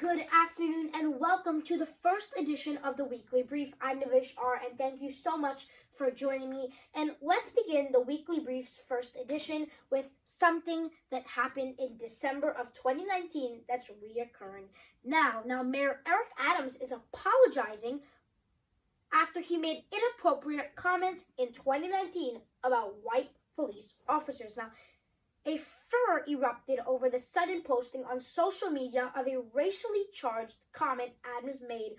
Good afternoon and welcome to the first edition of the Weekly Brief. I'm Navish R and thank you so much for joining me. And let's begin the Weekly Brief's first edition with something that happened in December of 2019 that's reoccurring now. Now, Mayor Eric Adams is apologizing after he made inappropriate comments in 2019 about white police officers. Now, a furor erupted over the sudden posting on social media of a racially charged comment Adams made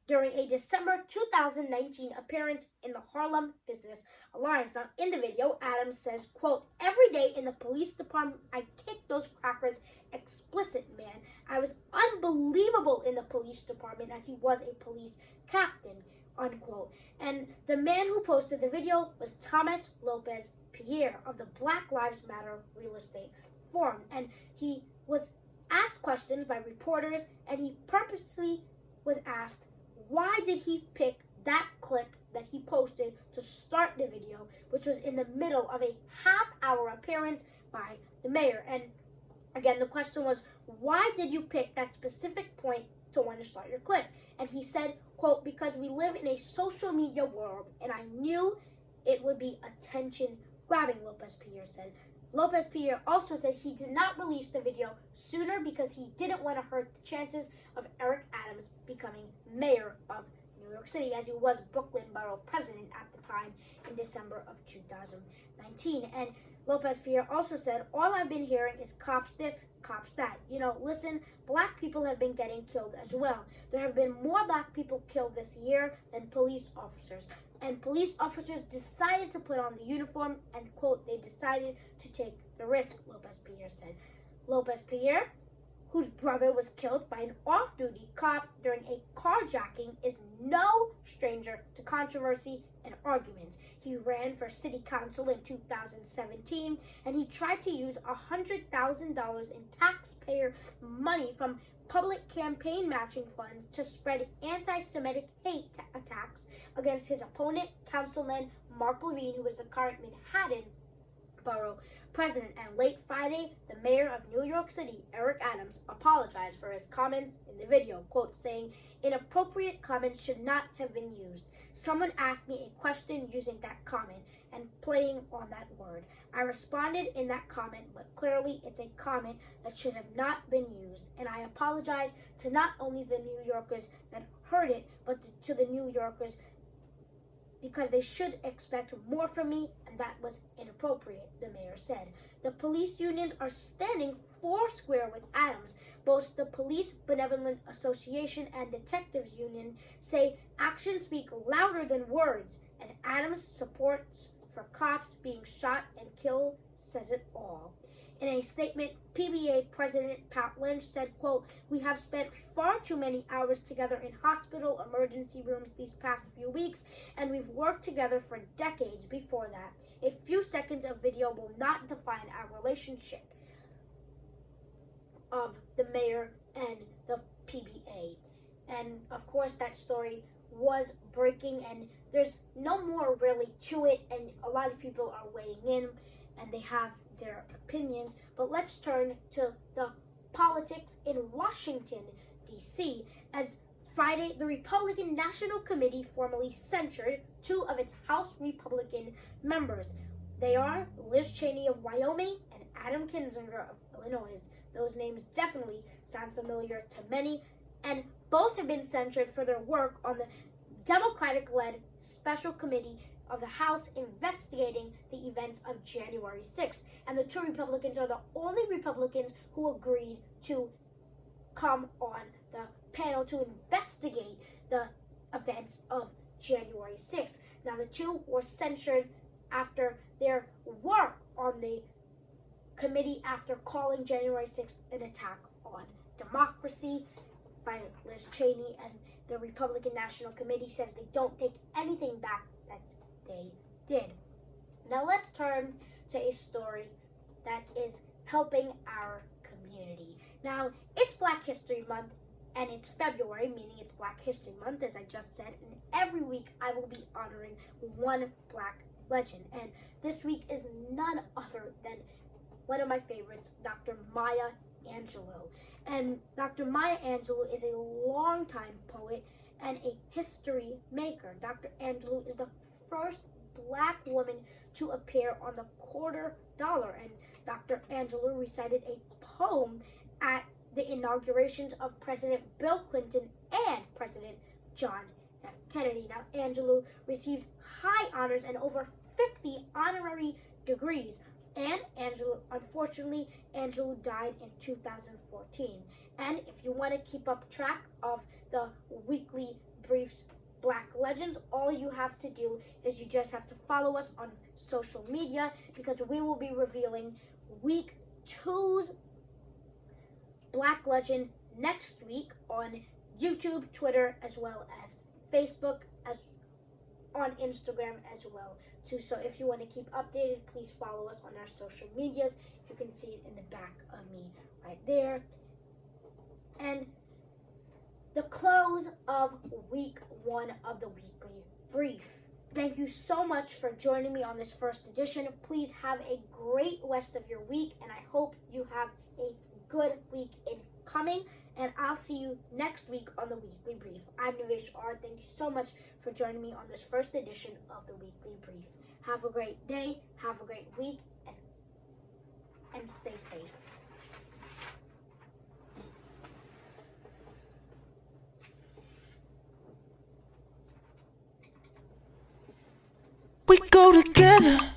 during a December 2019 appearance in the Harlem Business Alliance. Now, in the video, Adams says, quote, "Every day in the police department, I kick those crackers explicit, man. I was unbelievable in the police department as he was a police captain," unquote. And the man who posted the video was Thomas Lopez Pierre of the Black Lives Matter Real Estate Forum. And he was asked questions by reporters, and he purposely was asked, why did he pick that clip that he posted to start the video, which was in the middle of a half-hour appearance by the mayor? And again, the question was, why did you pick that specific point to want to start your clip? And he said, quote, "Because we live in a social media world, and I knew it would be attention-grabbing," Lopez Pierre said. Lopez Pierre also said he did not release the video sooner because he didn't want to hurt the chances of Eric Adams becoming mayor of New York City, as he was Brooklyn Borough president at the time in December of 2019. And Lopez Pierre also said, "All I've been hearing is cops this, cops that. You know, listen, black people have been getting killed as well. There have been more black people killed this year than police officers. And police officers decided to put on the uniform and, quote, they decided to take the risk," Lopez Pierre said. Lopez Pierre, whose brother was killed by an off-duty cop during a carjacking, is no stranger to controversy and arguments. He ran for city council in 2017, and he tried to use $100,000 in taxpayer money from public campaign matching funds to spread anti-Semitic hate attacks against his opponent, Councilman Mark Levine, who was the current Manhattan Borough president. And late Friday, the mayor of New York City, Eric Adams, apologized for his comments in the video, quote, saying, "Inappropriate comments should not have been used. Someone asked me a question using that comment and playing on that word. I responded in that comment, but clearly it's a comment that should have not been used. And I apologize to not only the New Yorkers that heard it, but to the New Yorkers because they should expect more from me, and that was inappropriate," the mayor said. The police unions are standing foursquare with Adams. Both the Police Benevolent Association and Detectives Union say actions speak louder than words, and Adams' support for cops being shot and killed says it all. In a statement, PBA President Pat Lynch said, quote, "We have spent far too many hours together in hospital emergency rooms these past few weeks, and we've worked together for decades before that. A few seconds of video will not define our relationship," of the mayor and the PBA. And of course, that story was breaking, and there's no more really to it, and a lot of people are weighing in, and they have their opinions. But let's turn to the politics in Washington, D.C., as Friday, the Republican National Committee formally censured two of its House Republican members. They are Liz Cheney of Wyoming and Adam Kinzinger of Illinois. Those names definitely sound familiar to many, and both have been censured for their work on the Democratic-led Special Committee of the House investigating the events of January 6th. And the two Republicans are the only Republicans who agreed to come on the panel to investigate the events of January 6th. Now, the two were censured after their work on the committee after calling January 6th an attack on democracy by Liz Cheney, and the Republican National Committee says they don't take anything back that they did. Now let's turn to a story that is helping our community. Now, it's Black History Month, and it's February, meaning it's Black History Month, as I just said, and every week I will be honoring one Black legend, and this week is none other than one of my favorites, Dr. Maya Angelou. And Dr. Maya Angelou is a longtime poet and a history maker. Dr. Angelou is the first Black woman to appear on the $quarter, and Dr. Angelou recited a poem at the inaugurations of President Bill Clinton and President John F. Kennedy. Now, Angelou received high honors and over 50 honorary degrees. And unfortunately, Angelou died in 2014. And if you want to keep up track of the Weekly Briefs Black Legends, all you have to do is you just have to follow us on social media, because we will be revealing week 2's Black Legend next week on YouTube, Twitter, as well as Facebook, as on Instagram as well too. So if you want to keep updated, please follow us on our social medias. You can see it in the back of me right there. And the close of week 1 of the Weekly Brief. Thank you so much for joining me on this first edition. Please have a great rest of your week, and I hope you have a good week incoming. And I'll see you next week on the Weekly Brief. I'm Nivesh R. Thank you so much for joining me on this first edition of the Weekly Brief. Have a great day, have a great week, and stay safe. We go together.